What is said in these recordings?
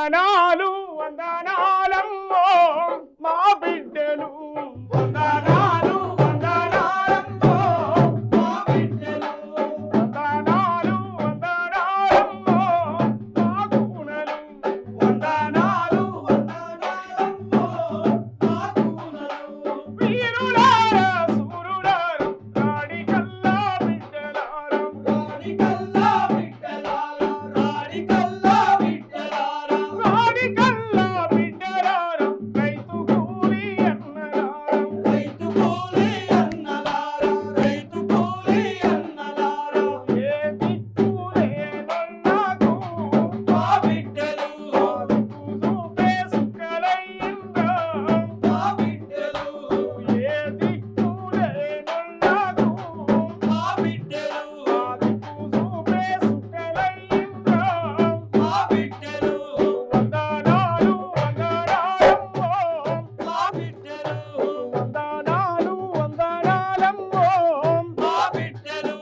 వందనాలు వందనాలమ్మో మా బిడ్డలు వందనాలు వందనాలమ్మో మా బిడ్డలు వందనాలు వందనాలమ్మో మా కూనలు వందనాలు వందనాలమ్మో మా కూనలు వీరులారా సూరులారా రాడి కల్లా బిడ్డలారా రాడి కల్లా బిడ్డలారా రాడి కల్లా బిడ్డలారా రాడి కల్లా బిడ్డలారా రైతు కూలి అన్నలారా రైతు కూలి అన్నలారా రైతు కూలి అన్నలారా ఏ దిక్కు లేనోళ్ళకు మా బిడ్డలు చూపే సుక్కలయ్యిందా మా బిడ్డలు ఏ దిక్కు లేనోళ్ళకు మా బిడ్డలు చూపే సుక్కలయ్యిందా మా బిడ్డలు వందనాలు వందనాలమ్మో మా బిడ్డలు వందనాలు వందనాలమ్మో మా బిడ్డలు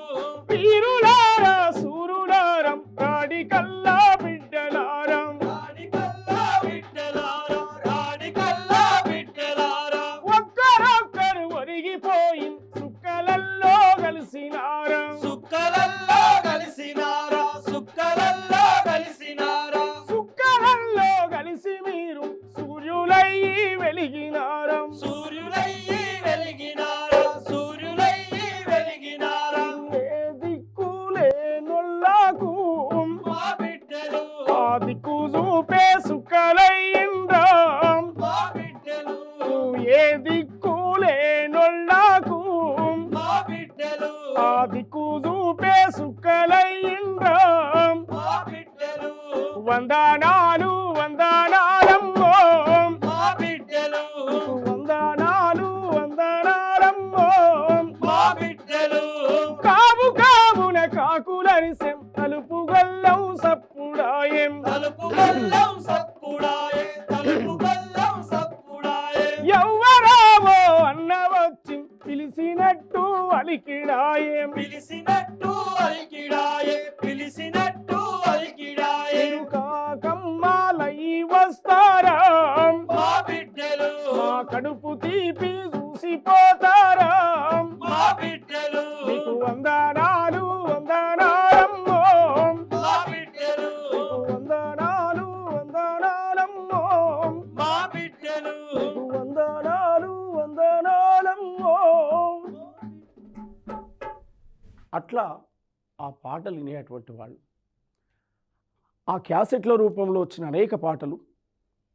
వీరులారా సూరులారం రాడి కల్లా బిడ్డలారం రాడి కల్లా బిడ్డలారా రాడి కల్లా బిడ్డలారా ఒక్కరొక్కరు ఒరిగిపోయి సుక్కలల్లో కలిసినారా సుక్కలల్లో కలిసినారా సుక్కలల్లో కలిసినారా సుక్కలల్లో కలిసి మీరు సూర్యులయ్యి వెలిగినారా సూర్యులయ్యి వెలిగినారా సూర్యులయ్యి వెలిగినారా ఏ దిక్కు లేనోళ్ళకు మా బిడ్డలు ఆ దిక్కు చూపే సుక్కలయ్యిందా మా బిడ్డలు ఏ దిక్కు లేనోళ్ళకు మా బిడ్డలు ఆ దిక్కు చూపే సుక్కలయ్యిందా మా బిడ్డలు వందనాలు వందనాలమ్మో మా బిడ్డలు వందనాలు వందనాలమ్మో మా బిడ్డలు కావు కావున కాకులరిసెం తలుపు గల్లం సప్పుడాయం తలుపు గల్లం సప్పుడాయే తలుపు గల్లం సప్పుడాయే ఎవ్వరావో అన్న వచ్చి పిలిచినట్టు అలికిడాయం పిలిచినట్టు అలికిడాయే పిలిచినట్టు అలికిడాయే కాకమ్మాలై వస్తారా మా బిడ్డలు మా కడుపు తీపి చూసిపోతారా మా బిడ్డలు మీకు వందనాలు వందనాలమ్మో మా బిడ్డలు వందనాలు వందనాలమ్మో మా బిడ్డలు వందనాలు వందనాలమ్మో. అట్లా ఆ పాటలు వినేటువంటి వాళ్ళు ఆ క్యాసెట్ల రూపంలో వచ్చిన అనేక పాటలు